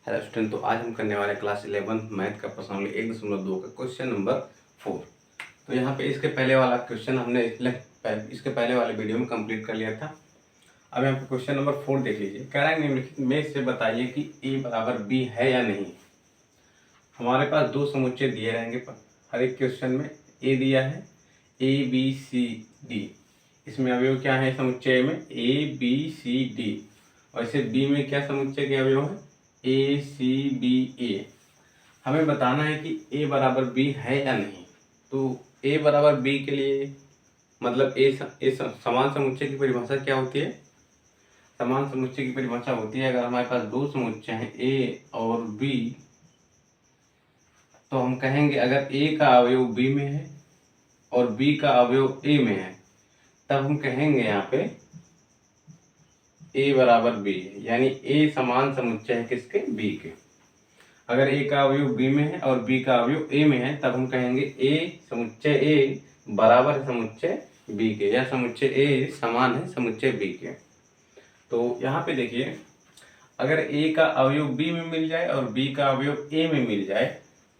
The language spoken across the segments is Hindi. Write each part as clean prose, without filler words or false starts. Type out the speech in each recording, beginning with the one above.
हेलो स्टूडेंट, तो आज हम करने वाले क्लास 11 मैथ का प्रश्न 1.2 का क्वेश्चन नंबर 4। तो यहाँ पे इसके पहले वाला क्वेश्चन हमने इसके पहले वाले वीडियो में कंप्लीट कर लिया था। अब यहाँ पे क्वेश्चन नंबर 4 देख लीजिए। कह रहा है निम्नलिखित में से बताइए कि ए बराबर बी है या नहीं। हमारे पास दो समुच्चय दिए रहेंगे हर एक क्वेश्चन में। ए दिया है ए बी सी डी, इसमें अवयव क्या है समुच्चय में ए बी सी डी। वैसे बी में क्या समुच्चय के अवयव है ए सी बी ए। हमें बताना है कि ए बराबर बी है या नहीं। तो ए बराबर बी के लिए मतलब समान समुच्चय की परिभाषा क्या होती है। समान समुच्चय की परिभाषा होती है अगर हमारे पास दो समुच्चय हैं ए और बी, तो हम कहेंगे अगर ए का अवयव बी में है और बी का अवयव ए में है, तब हम कहेंगे यहाँ पे ए बराबर बी है, यानी ए समान समुच्चय है किसके बी के। अगर ए का अवयव बी में है और बी का अवयव ए में है, तब हम कहेंगे ए समुच्चय ए बराबर है समुच्चय बी के, या समुच्चय ए समान है समुच्चय बी के। तो यहाँ पे देखिए, अगर ए का अवयव बी में मिल जाए और बी का अवयव ए में मिल जाए,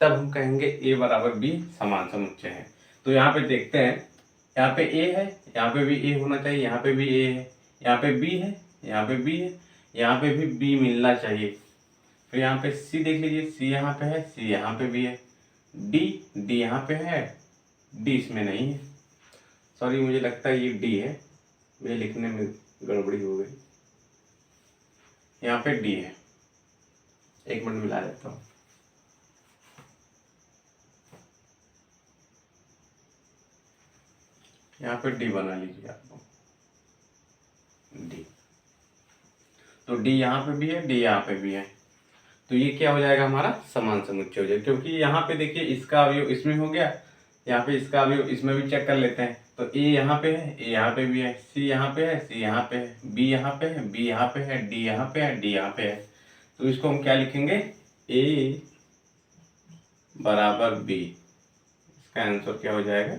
तब हम कहेंगे ए बराबर बी समान समुच्चय है। तो यहाँ पे देखते हैं, यहाँ पे ए है, यहाँ पे भी ए होना चाहिए, यहाँ पे भी ए है, यहाँ पे बी है, यहाँ पे बी है, यहाँ पे भी बी मिलना चाहिए। फिर यहाँ पे सी देख लीजिए, सी यहाँ पे है, सी यहाँ पे भी है, डी यहाँ पे है, डी इसमें नहीं है। सॉरी, मुझे लगता है ये डी है, मुझे लिखने में गड़बड़ी हो गई। यहाँ पे डी है, एक मिनट मिला देता हूँ। यहाँ पे डी बना लीजिए आपको, डी। तो डी यहाँ पे भी है, डी यहाँ पे भी है, तो ये क्या हो जाएगा हमारा समान समुच्चय हो जाएगा। क्योंकि यहाँ पे देखिए इसका अवयव इसमें हो गया, यहाँ पे इसका अवयव इसमें भी चेक कर लेते हैं। तो ए यहाँ पे है, ए यहाँ पे भी है, सी यहाँ पे है, सी यहाँ पे है, बी यहाँ पे है, बी यहाँ पे है, डी यहाँ पे है, डी यहाँ पे है। तो इसको हम क्या लिखेंगे ए बराबर बी। इसका आंसर क्या हो जाएगा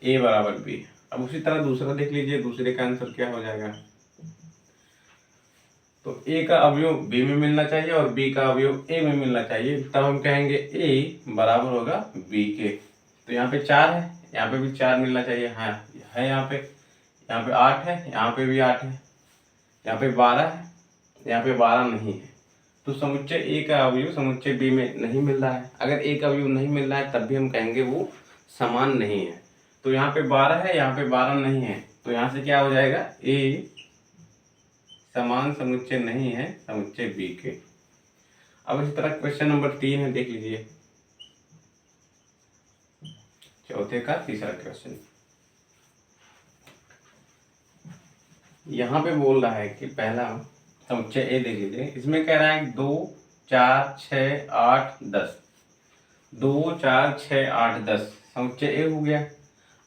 ए बराबर बी। अब उसी तरह दूसरा देख लीजिए, दूसरे का आंसर क्या हो जाएगा। तो ए का अवयव बी में मिलना चाहिए और बी का अवयव ए में मिलना चाहिए, तब हम कहेंगे ए बराबर होगा बी के। तो यहाँ पे 4 है, यहाँ पे भी 4 मिलना चाहिए, हाँ है यहाँ पे 8 है, यहाँ पे भी 8 है, यहाँ पे 12 है, यहाँ पे 12 नहीं है। तो समुच्चय ए का अवयव समुच्चय बी में नहीं मिल रहा है। अगर ए का अवयव नहीं मिल रहा है, तब भी हम कहेंगे वो समान नहीं है। तो यहाँ पे 12 है, यहाँ पे 12 नहीं है, तो यहाँ से क्या हो जाएगा ए समान समुच्चय नहीं है समुच्चय बी के। अब इसी तरह क्वेश्चन नंबर 3 है, देख लीजिए, चौथे का तीसरा क्वेश्चन। यहाँ पे बोल रहा है कि पहला समुच्चय ए देख लीजिए, इसमें कह रहा है 2 4 6 8 10, 2 4 6 8 10 समुच्चय ए हो गया।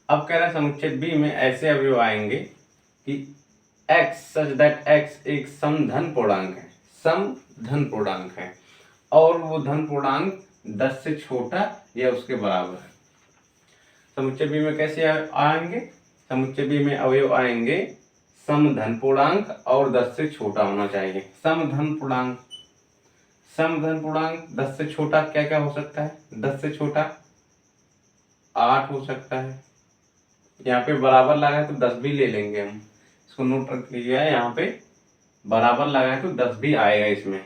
अब कह रहा है समुच्चय बी में ऐसे अवयव आएंगे कि x सच दैट x एक समधन पूर्णांक है, समधन पूर्णांक है, और वो धन पूर्णांक 10 से छोटा या उसके बराबर है। समुच्चय बी में कैसे आएंगे, समुच्चय बी में अवयव आएंगे समधन पूर्णांक और 10 से छोटा होना चाहिए। समधन पूर्णांक, समधन पूर्णांक 10 से छोटा क्या क्या हो सकता है, 10 से छोटा 8 हो सकता है। यहाँ पे बराबर लगा है तो 10 भी ले लेंगे हम, इसको नोट रख लीजिए। यहाँ पे बराबर लगा है तो 10 भी आएगा इसमें,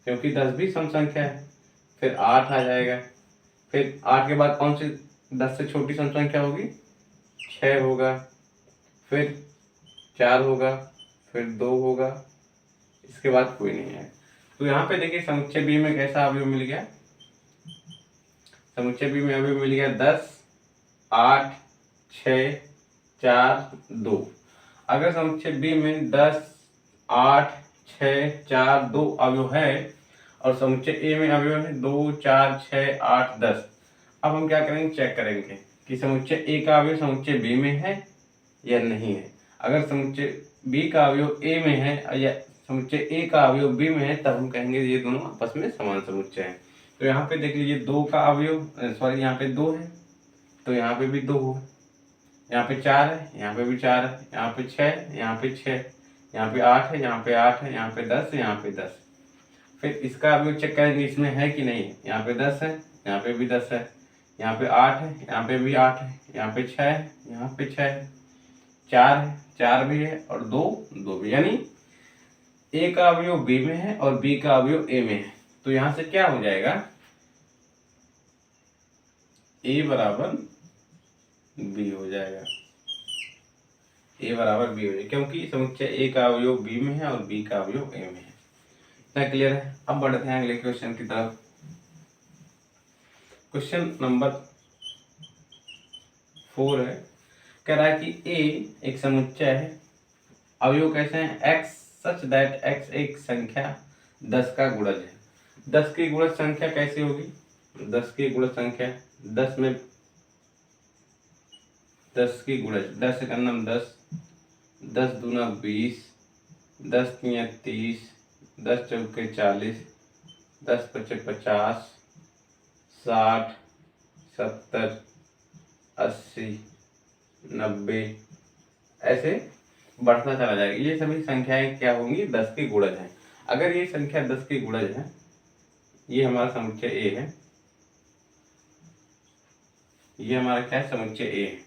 क्योंकि 10 भी सम संख्या है। फिर 8 आ जाएगा, फिर 8 के बाद कौन सी 10 से छोटी सम संख्या होगी, 6 होगा, फिर 4 होगा, फिर 2 होगा, इसके बाद कोई नहीं है। तो यहाँ पे देखिए समुच्चय बी में कैसा अवयव मिल गया, समुच्चय बी में अवयव मिल गया 10 8 6 4 2। अगर समुच्चय बी में 10 8 6 4 2 अवयव है और समुच्चय ए में अवयव है 2 4 6 8 10, अब हम क्या करेंगे, चेक करेंगे कि समुच्चय ए का अवयव समुच्चय बी में है या नहीं है। अगर समुच्चय बी का अवयव ए में है या समुच्चय ए का अवयव बी में है, तब हम कहेंगे ये दोनों आपस में समान समुच्चय है। तो यहाँ पे देख लीजिए 2 का अवयव, सॉरी यहाँ पे 2 है, तो यहाँ पे भी 2 हो, यहाँ पे 4 है, यहाँ पे भी 4 है, यहाँ पे 6 है, यहाँ पे 6, यहाँ पे 8 है, यहाँ पे 8 है, यहाँ पे 10 है, यहाँ पे 10। फिर इसका अवयव चेक करेंगे इसमें है कि नहीं है। यहाँ पे 10 है, यहाँ पे भी 10 है, यहाँ पे 8 है, यहाँ पे भी 8 है, यहाँ पे 6 है, यहाँ पे 6 है, 4 है, 4 भी है और 2 2 भी। यानी ए का अवयव बी में है और बी का अवयव ए में है। तो यहाँ से क्या हो जाएगा, ए बराबर बी हो जाएगा, ए बराबर बी हो जाएगा, क्योंकि समुच्चय ए का अवयव बी में है और बी का अवयव ए में है। इतना क्लियर है। अब बढ़ते हैं अगले क्वेश्चन की तरफ। क्वेश्चन नंबर 4 है, कह रहा है कि ए एक समुच्चय है, अवयव कैसे हैं, x सच दैट x एक संख्या 10 का गुणज है। 10 की गुणज संख्या कैसी होगी, 10 की गुणज संख्या 10 में 10 की गुणज 10 का नाम 10, 10 दूना 20, 10 तिया 30, 10 चौके 40, 10 पचे 50, 60, 70, 80, 90, ऐसे बढ़ता चला जाएगा। ये सभी संख्याएं क्या होंगी, 10 की गुणज हैं। अगर ये संख्या 10 की गुणज है, ये हमारा समुच्चय ए है, ये हमारा क्या है, समुच्चय ए है।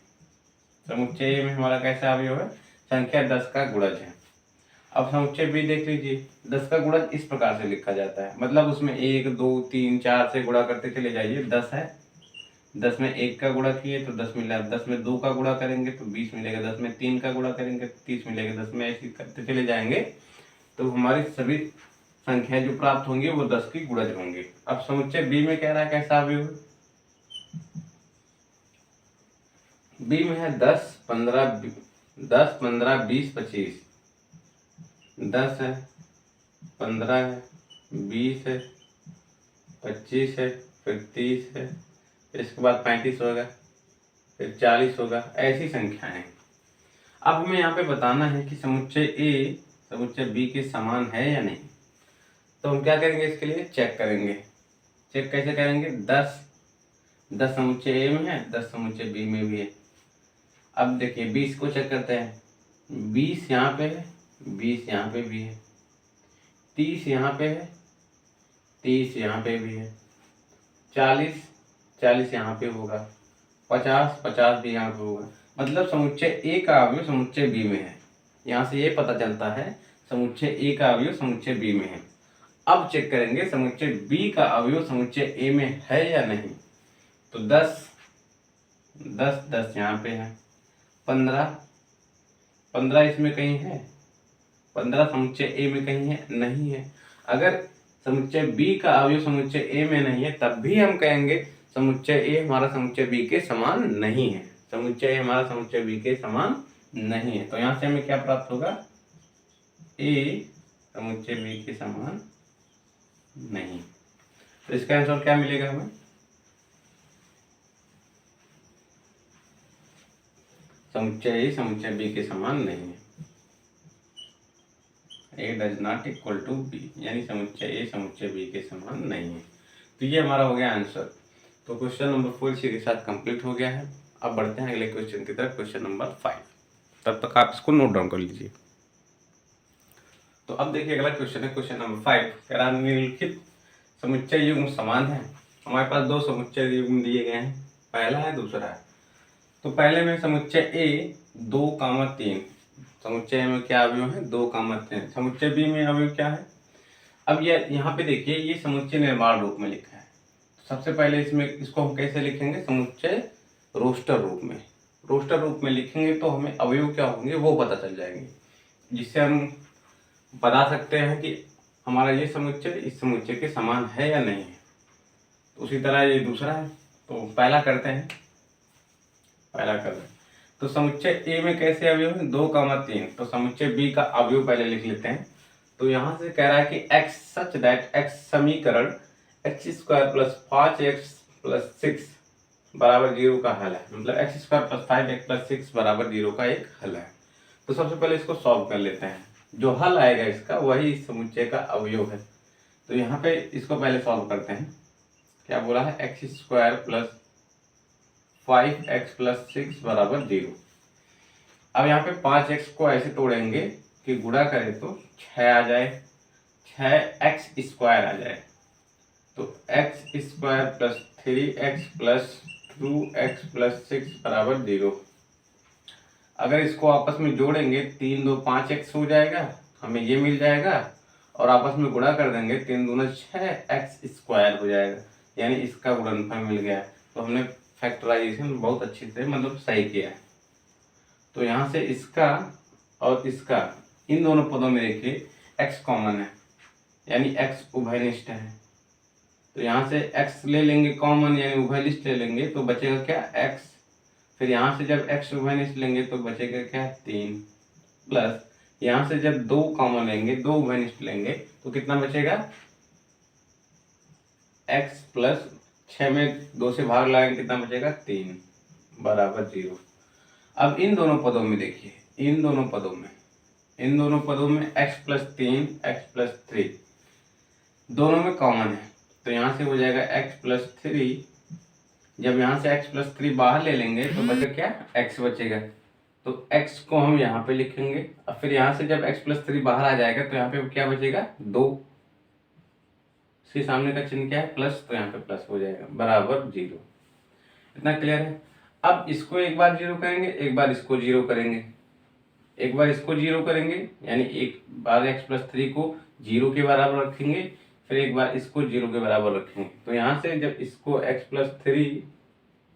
समुच्चय ए में हमारा कैसा अवयव है, संख्या 10 का गुणज है। अब समुच्चय बी देख लीजिए, 10 का गुणज इस प्रकार से लिखा जाता है, मतलब उसमें 1 2 3 4 से गुणा करते चले जाइए। 10 है, 10 में 1 का गुणा किए तो 10 मिला, 10 में 2 का गुणा करेंगे तो 20 मिलेगा, 10 में 3 का गुणा करेंगे तो 30 मिलेगा, 10 में ऐसे करते चले जाएंगे तो हमारी सभी संख्याएं जो प्राप्त होंगी वो 10 की गुणज होंगी। अब समुच्चय बी में कह रहा है कैसा अवयव, बी में है 10 15 20 25, 10 है, 15 है, 20 है, 25 है, फिर 30 है, इसके बाद 35 होगा, फिर 40 होगा, ऐसी संख्याएं हैं। अब हमें यहाँ पे बताना है कि समुच्चय ए समुच्चय बी के समान है या नहीं। तो हम क्या करेंगे, इसके लिए चेक करेंगे। चेक कैसे करेंगे, 10 समुच्चय ए में है, 10 समुच्चय बी में भी है। अब देखिए 20 को चेक करते हैं, 20 यहाँ पे है, 20 यहाँ पे भी है, 30 यहाँ पे है, 30 यहाँ पे भी है, 40 यहाँ पे होगा, 50 भी यहाँ पे होगा। मतलब समुच्चय ए का अवयव समुच्चय बी में है। यहाँ से ये पता चलता है समुच्चय ए का अवयव समुच्चय बी में है। अब चेक करेंगे समुच्चय बी का अवयव समुच्चय ए में है या नहीं। तो 10 यहाँ पे है, 15 इसमें कहीं है, 15 समुच्चय ए में कहीं है, नहीं है। अगर समुच्चय बी का अवयव समुच्चय ए में नहीं है तब भी हम कहेंगे समुच्चय ए हमारा समुच्चय बी के समान नहीं है, समुच्चय ए हमारा समुच्चय बी के समान नहीं है। तो यहाँ से हमें क्या प्राप्त होगा, ए समुच्चय बी के समान नहीं। तो इसका आंसर क्या मिलेगा हमें, समुच्चय ए समुच्चय बी के समान नहीं है, A does not equal to B, यानी समुच्चय ए समुच्चय बी के समान नहीं है। तो ये हमारा हो गया आंसर। तो क्वेश्चन नंबर 4 इसी के साथ कंप्लीट हो गया है। अब बढ़ते हैं अगले क्वेश्चन की तरफ, क्वेश्चन नंबर 5। तब तक आप इसको नोट डाउन कर लीजिए। तो अब देखिए अगला क्वेश्चन है क्वेश्चन नंबर 5, कह रहा है निम्नलिखित समुच्चय युग्म समान है। हमारे पास दो समुच्चय युग्म दिए गए हैं, पहला है दूसरा है। तो पहले में समुच्चय ए 2, 3, समुच्चय में क्या अवयव है, 2, 3। समुच्चय बी में अवयव क्या है। अब ये यहाँ पे देखिए ये समुच्चय निर्माण रूप में लिखा है। तो सबसे पहले इसमें इसको हम कैसे लिखेंगे, समुच्चय रोस्टर रूप में। रोस्टर रूप में लिखेंगे तो हमें अवयव क्या होंगे वो पता चल जाएंगे, जिससे हम बता सकते हैं कि हमारा ये समुच्चय इस समुच्चय के समान है या नहीं है। तो उसी तरह ये दूसरा है, तो पहला करते हैं, तो समुच्चय ए में कैसे अवयव है, 2, 3। तो समुच्चय बी का अवयव पहले लिख लेते हैं। तो यहाँ से कह रहा है कि x सच दैट x समीकरण x² + 5x + 6 = 0 का हल है। मतलब x² + 5x + 6 = 0 का एक हल है। तो सबसे पहले इसको सॉल्व कर लेते हैं। जो हल आएगा इसका वही इस समुच्चय का अवयव है। तो यहाँ पे इसको पहले सॉल्व करते हैं। क्या बोला है, x² + 5x + 6 = 0। अब यहाँ पे 5x को ऐसे तोड़ेंगे के गुणा करें तो 6 आ जाए, 6x² आ जाए। तो x² plus 3x plus 2x plus 6 बराबर 0। अगर इसको आपस में जोड़ेंगे 3 2 5x हो जाएगा, हमें ये मिल जाएगा, और आपस में गुणा कर देंगे 3 दूना 6x² हो जाएगा, यानी इसका गुणनफल मिल गया। तो हमने फैक्टराइजेशन बहुत अच्छी से मतलब सही किया है। तो यहाँ से इसका और इसका, इन दोनों पदों में देखिए x कॉमन है, यानी x उभयनिष्ठ है। तो यहाँ से x ले लेंगे कॉमन, यानी उभयनिष्ठ ले लेंगे, तो बचेगा क्या x। फिर यहाँ से जब x उभयनिष्ठ लेंगे तो बचेगा क्या 3, प्लस यहाँ से जब 2 कॉमन लेंगे, 2 उभयनिष्ठ लेंगे तो कितना बचेगा x प्लस 6 में 2 से भाग लगाएंगे कितना बचेगा 3 बराबर 0। अब इन दोनों पदों में देखिए, इन दोनों पदों में x प्लस 3 x प्लस 3 दोनों में कॉमन है, तो यहाँ से हो जाएगा x प्लस 3। जब यहाँ से x प्लस 3 बाहर ले लेंगे तो बचेगा क्या x बचेगा, तो x को हम यहाँ पे लिखेंगे। अब फिर यहाँ से जब x प्लस 3 बाहर आ जाएगा तो यहाँ पे क्या बचेगा 2, इसके सामने का चिन्ह क्या है प्लस, तो यहाँ पे प्लस हो जाएगा बराबर 0। इतना क्लियर है। अब इसको एक बार 0 करेंगे, एक बार इसको 0 करेंगे, एक बार इसको 0 करेंगे, यानी एक बार x प्लस 3 को 0 के बराबर रखेंगे, फिर एक बार इसको 0 के बराबर रखेंगे। तो यहाँ से जब इसको x प्लस 3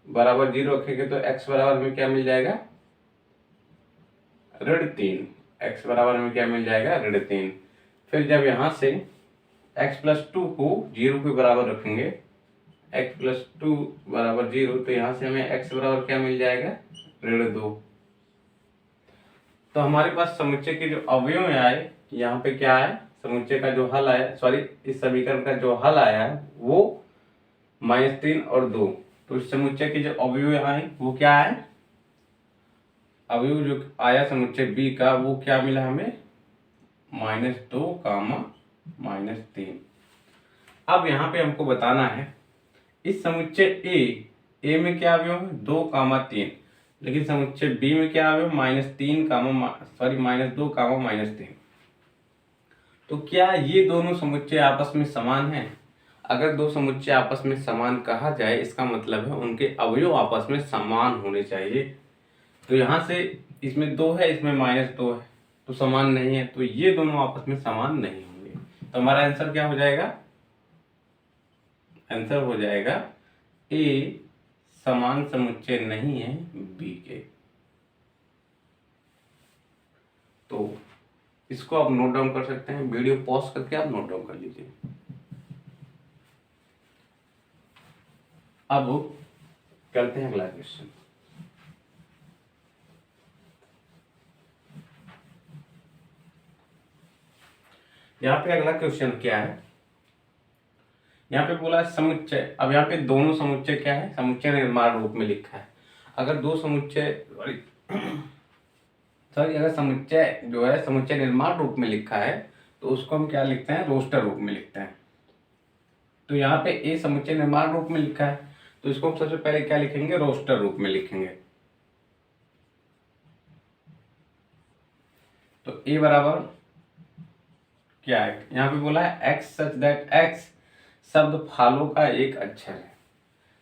बराबर 0 रखेंगे तो x बराबर में क्या मिल जाएगा -3, x बराबर में क्या मिल जाएगा -3। फिर जब यहाँ से x प्लस 2 को 0 के बराबर रखेंगे, x प्लस 2 बराबर 0, तो यहाँ से हमें x बराबर क्या मिल जाएगा -2। तो हमारे पास समुच्चय के जो अवयव में आए, यहाँ पे क्या है समुच्चय का जो हल आया, सॉरी इस समीकरण का जो हल आया है वो -3 और 2। तो इस समुच्चय के जो अवयव आए वो क्या है, अवयव जो आया समुच्चय बी का वो क्या मिला हमें -2, -3। अब यहाँ पे हमको बताना है इस समुच्चय ए में क्या अवयव है 2, 3, लेकिन समुच्चय बी में क्या अवयव -3, -2, -3। तो क्या ये दोनों समुच्चय आपस में समान हैं? अगर दो समुच्चय आपस में समान कहा जाए इसका मतलब है उनके अवयव आपस में समान होने चाहिए। तो यहाँ से इसमें 2 है, इसमें -2 है, तो समान नहीं है, तो ये दोनों आपस में समान नहीं होंगे। तो हमारा आंसर क्या हो जाएगा, आंसर हो जाएगा ए समान समुच्चय नहीं है बी के। तो इसको आप नोट डाउन कर सकते हैं, वीडियो पॉज करके आप नोट डाउन कर लीजिए। अब करते हैं अगला क्वेश्चन। यहाँ पे अगला क्वेश्चन क्या है, यहाँ पे बोला समुच्चय। अब यहाँ पे दोनों समुच्चय क्या है, समुच्चय निर्माण रूप में लिखा है। अगर दो समुच्चय सॉरी अगर समुच्चय जो है समुच्चय निर्माण रूप में लिखा है तो उसको हम क्या लिखते हैं, रोस्टर रूप में लिखते हैं। तो यहाँ पे ए समुच्चय निर्माण रूप में लिखा है तो इसको हम सबसे पहले क्या लिखेंगे, रोस्टर रूप में लिखेंगे। तो ए बराबर क्या है, यहाँ पे बोला है x सच दैट x शब्द फालो का एक अक्षर है।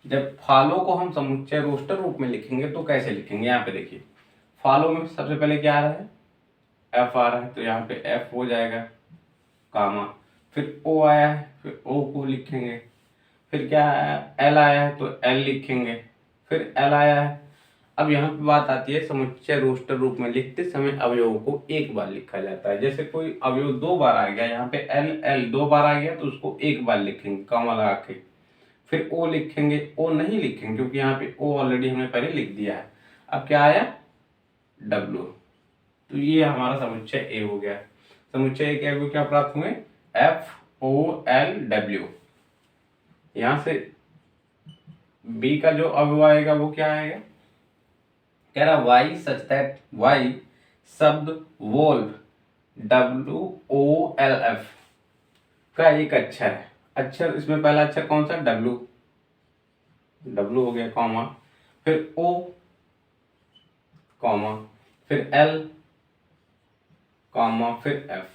जब फालो को हम समुच्चय रोस्टर रूप में लिखेंगे तो कैसे लिखेंगे, यहाँ पे देखिए फालो में सबसे पहले क्या आ रहा है f आ रहा है, तो यहाँ पे f हो जाएगा कामा, फिर o आया है फिर o को लिखेंगे, फिर क्या आया l आया है तो l लिखेंगे, फिर l आया है। अब यहाँ पे बात आती है समुच्चय रोस्टर रूप में लिखते समय अवयवों को एक बार लिखा जाता है। जैसे कोई अवयव 2 बार आ गया, यहाँ पे l 2 बार आ गया तो उसको एक बार लिखेंगे कॉमा लगा के, फिर o लिखेंगे, o नहीं लिखेंगे क्योंकि यहाँ पे o ऑलरेडी हमने पहले लिख दिया है। अब क्या आया w, तो ये हमारा समुच्चय ए हो गया। समुच्चय ए के अवयव क्या प्राप्त हुए FOLW। यहाँ से बी का जो अवयव आएगा वो क्या आएगा, कह रहा वाई सच दैट वाई शब्द वोल्व WOLF का एक अक्षर है। अक्षर इसमें पहला अक्षर कौन सा W हो गया कॉमा, फिर O कॉमा, फिर L कॉमा फिर एफ।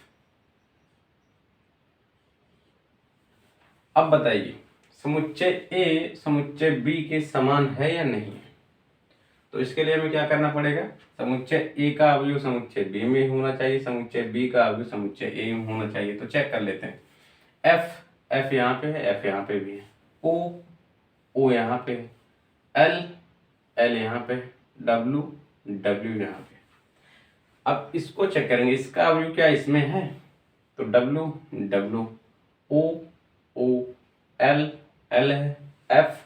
अब बताइए समुच्चय ए समुच्चय बी के समान है या नहीं है। तो इसके लिए हमें क्या करना पड़ेगा, समुच्चय ए का अवयव समुच्चय बी में होना चाहिए, समुच्चय बी का अवयव समुच्चय ए में होना चाहिए। तो चेक कर लेते हैं। एफ यहाँ पे है, एफ यहाँ पे भी है, ओ यहाँ पे है, एल यहाँ पे है, डब्ल्यू यहाँ पे। अब इसको चेक करेंगे, इसका अवयव क्या इसमें है, तो डब्ल्यू, ओ एल है, एफ।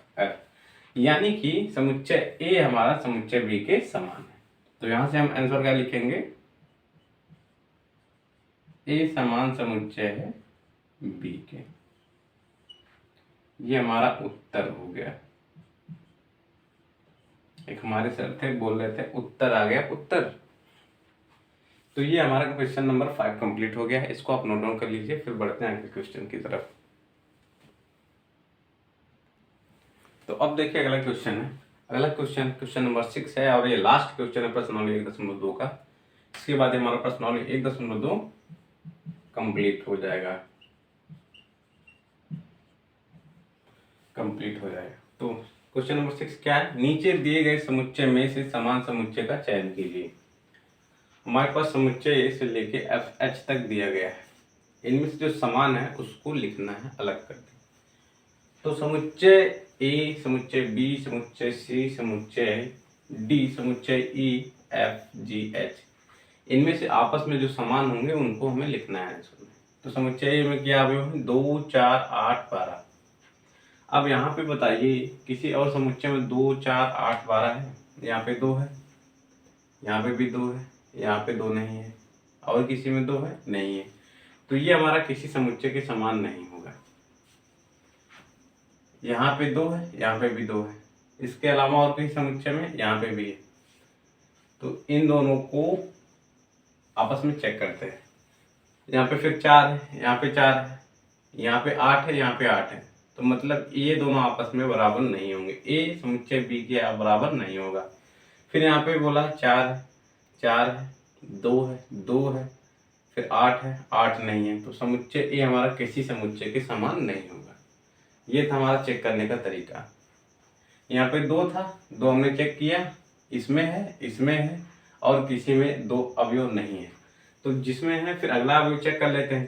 यानी कि समुच्चय ए हमारा समुच्चय बी के समान है। तो यहां से हम आंसर क्या लिखेंगे, ए समान समुच्चय है बी के। ये हमारा उत्तर हो गया। एक हमारे सर थे बोल रहे थे उत्तर आ गया उत्तर। तो ये हमारा क्वेश्चन नंबर 5 कंप्लीट हो गया है। इसको आप नोट डाउन कर लीजिए, फिर बढ़ते हैं अगले क्वेश्चन की तरफ। तो अब देखिए अगला क्वेश्चन है। अगला क्वेश्चन नंबर 6 है और ये लास्ट क्वेश्चन है प्रश्नावली 1.2 का। इसके बाद हमारा प्रश्नावली 1.2 कंप्लीट हो जाएगा। तो क्वेश्चन नंबर 6 क्या है, नीचे दिए गए समुच्चय में से समान समुच्चय का चयन कीजिए। हमारे पास समुच्चय ए से लेके एफ एच तक दिया गया है। इनमें से जो समान है उसको लिखना है अलग करके। तो समुच्चय ए, समुच्चय बी, समुच्चय सी, समुच्चय डी, समुच्चय ई, एफ जी एच, इनमें से आपस में जो समान होंगे उनको हमें लिखना है आंसर में। तो समुच्चय में क्या अवयव है, 2, 4, 8, 12। अब यहाँ पे बताइए किसी और समुच्चय में 2, 4, 8, 12 है, यहाँ पे 2 है, यहाँ पे भी 2 है, यहाँ पे 2 नहीं है, और किसी में 2 है नहीं है। तो ये हमारा किसी समुच्चय के समान नहीं होगा। यहाँ पे 2 है, यहाँ पे भी 2 है, इसके अलावा और किसी समुच्चय में यहाँ पे भी है। तो इन दोनों को आपस में चेक करते हैं। यहाँ पे फिर 4 है, यहाँ पे 4 है, यहाँ पे 8 है, यहाँ पे 8 है। तो मतलब ये दोनों आपस में बराबर नहीं होंगे, ए समुच्चय बी के बराबर नहीं होगा। फिर यहाँ पे बोला 4 है, 4 है, 2 है, 2 है, फिर 8 है, 8 नहीं है। तो समुच्चय ए हमारा किसी समुच्चय के समान नहीं होगा। ये था हमारा चेक करने का तरीका। यहाँ पे 2 था, 2 हमने चेक किया, इसमें है और किसी में 2 अवयव नहीं है। तो जिसमें है फिर अगला अवयव चेक कर लेते हैं।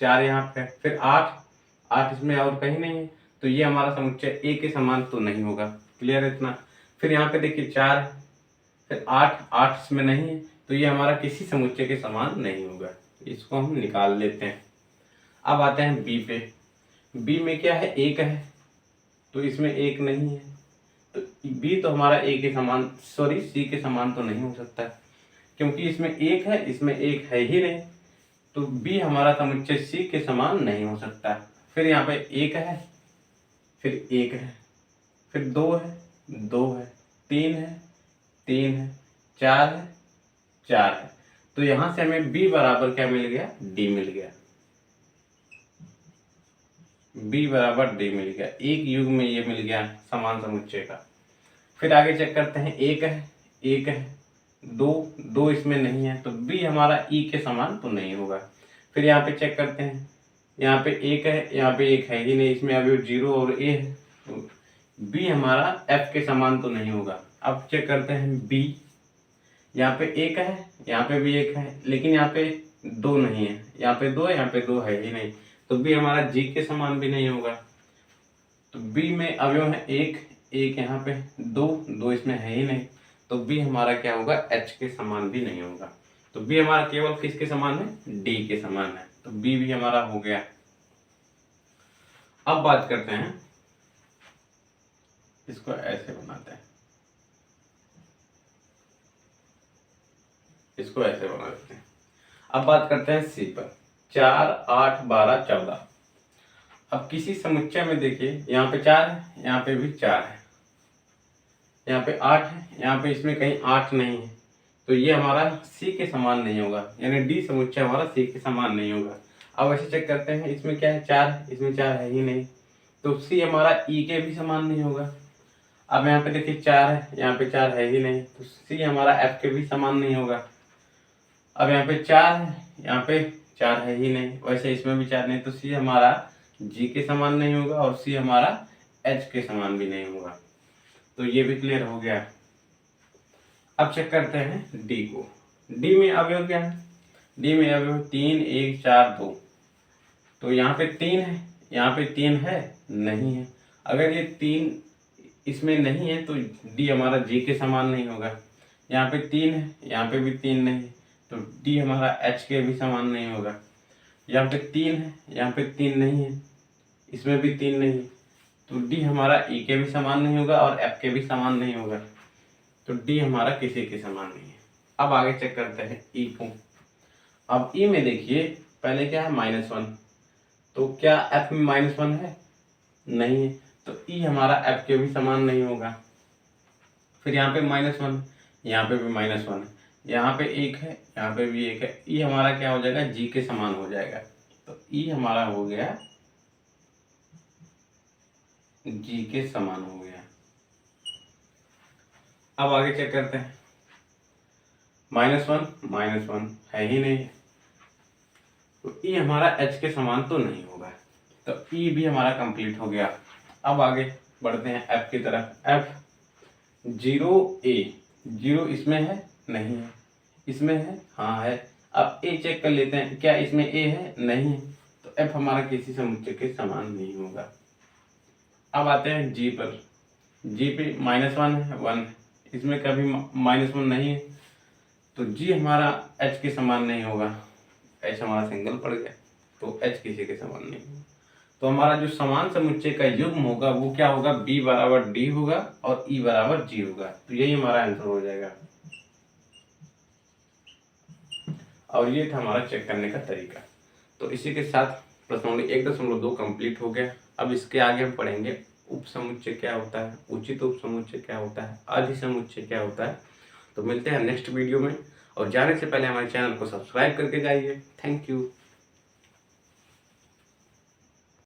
4 यहाँ पे, फिर 8 इसमें और कहीं नहीं है। तो ये हमारा समुच्चय ए के समान तो नहीं होगा। क्लियर है इतना। फिर यहाँ पे देखिए 4 है, फिर 8 इसमें नहीं है। तो ये हमारा किसी समुच्चय के समान नहीं होगा। इसको हम निकाल लेते हैं। अब आते हैं बी पे। बी में क्या है, 1 है, तो इसमें 1 नहीं है। तो बी तो हमारा ए के समान सी के समान तो नहीं हो सकता, क्योंकि इसमें 1 है, इसमें 1 है ही नहीं। तो बी हमारा समुच्चय सी के समान नहीं हो सकता। फिर यहाँ पे 1 है, फिर 1 है, फिर 2 है, 2 है, 3 है, 3 है, 4 है, 4 है। तो यहाँ से हमें बी बराबर क्या मिल गया, डी मिल गया। बी बराबर डी मिल गया। एक युग में ये मिल गया समान समुच्चय का। फिर आगे चेक करते हैं। 1 है, 2 इसमें नहीं है। तो बी हमारा ई के समान तो नहीं होगा। फिर यहाँ पे चेक करते हैं। यहाँ पे 1 है, यहाँ पे 1 है ही नहीं, इसमें अभी 0 और ए है। तो बी हमारा एफ के समान तो नहीं होगा। अब चेक करते हैं बी। यहाँ पे 1 है, यहाँ पे भी 1 है, लेकिन यहाँ पे 2 नहीं है। यहाँ पे 2 है, यहाँ पे 2 है ही नहीं। तो बी हमारा जी के समान भी नहीं होगा। तो बी में अवयव है 1 यहाँ पे, 2 इसमें है ही नहीं। तो बी हमारा क्या होगा, एच के समान भी नहीं होगा। तो बी हमारा केवल किसके समान है, डी के समान है। तो बी भी हमारा हो गया। अब बात करते हैं, इसको ऐसे बनाते हैं, इसको ऐसे बना देते हैं। अब बात करते हैं सी पर। 4, 8, 12, 14। अब किसी समुच्चय में देखिए, यहाँ पे 4 है, यहाँ पे भी 4 है, यहाँ पे 8 है, यहाँ पे इसमें कहीं 8 नहीं है। तो ये हमारा सी के समान नहीं होगा, यानी डी समुच्चय हमारा सी के समान नहीं होगा। अब ऐसे चेक करते हैं, इसमें क्या है, 4 है, इसमें 4 है ही नहीं। तो सी हमारा ई के भी समान नहीं होगा। अब यहाँ पे देखिए 4 है, यहाँ पे 4 है ही नहीं। तो सी हमारा एफ के भी समान नहीं होगा। अब यहाँ पे 4 है, यहाँ पे 4 है ही नहीं, वैसे इसमें भी 4 नहीं, तो सी हमारा जी के समान नहीं होगा और सी हमारा एच के समान भी नहीं होगा। तो ये भी क्लियर हो गया। अब चेक करते हैं डी को। डी में अवयव क्या है? डी में अवयव 3 1 4 2। तो यहाँ पे 3 है, यहाँ पे 3 है नहीं है। अगर ये 3 इसमें नहीं है तो डी हमारा जी के समान नहीं होगा। यहाँ पे 3 है, यहाँ पे भी 3 नहीं है, तो डी हमारा एच के भी समान नहीं होगा। यहाँ पे 3 है, यहाँ पे 3 नहीं है, इसमें भी 3 नहीं है, तो डी हमारा ई के भी समान नहीं होगा और एफ के भी समान नहीं होगा। तो डी हमारा किसी के समान नहीं है। अब आगे चेक करते हैं ई को। अब ई में देखिए पहले क्या है -1, तो क्या एफ में -1 है? नहीं है, तो ई हमारा एफ के भी समान नहीं होगा। फिर यहाँ पे -1, यहाँ पे भी -1 है, यहाँ पे 1 है, यहाँ पे भी 1 है, ई हमारा क्या हो जाएगा? जी के समान हो जाएगा। तो ई हमारा हो गया जी के समान हो गया। अब आगे चेक करते हैं। -1 है ही नहीं, तो ई हमारा एच के समान तो नहीं होगा, तो ई भी हमारा कंप्लीट हो गया। अब आगे बढ़ते हैं एफ की तरफ। एफ 0A, 0 इसमें है? नहीं है। इसमें है? हाँ है। अब ए चेक कर लेते हैं, क्या इसमें ए है? नहीं है, तो एफ हमारा किसी समुच्चय के समान नहीं होगा। अब आते हैं जी पर। जी पे -1 है, 1 है, इसमें कभी -1 नहीं है, तो जी हमारा एच के समान नहीं होगा। एच हमारा सिंगल पड़ गया, तो एच किसी के समान नहीं होगा। तो हमारा जो समान समुच्चय का युग्म होगा वो क्या होगा? बी बराबर डी होगा और ई बराबर जी होगा। तो यही हमारा आंसर हो जाएगा। और ये था हमारा चेक करने का तरीका। तो इसी के साथ प्रश्नों 1.2 कंप्लीट हो गया। अब इसके आगे हम पढ़ेंगे उप समुच्चय क्या होता है, उचित उप समुच्चय क्या होता है, अधिसमुच्चय क्या होता है। तो मिलते हैं नेक्स्ट वीडियो में, और जाने से पहले हमारे चैनल को सब्सक्राइब करके जाइए। Thank you.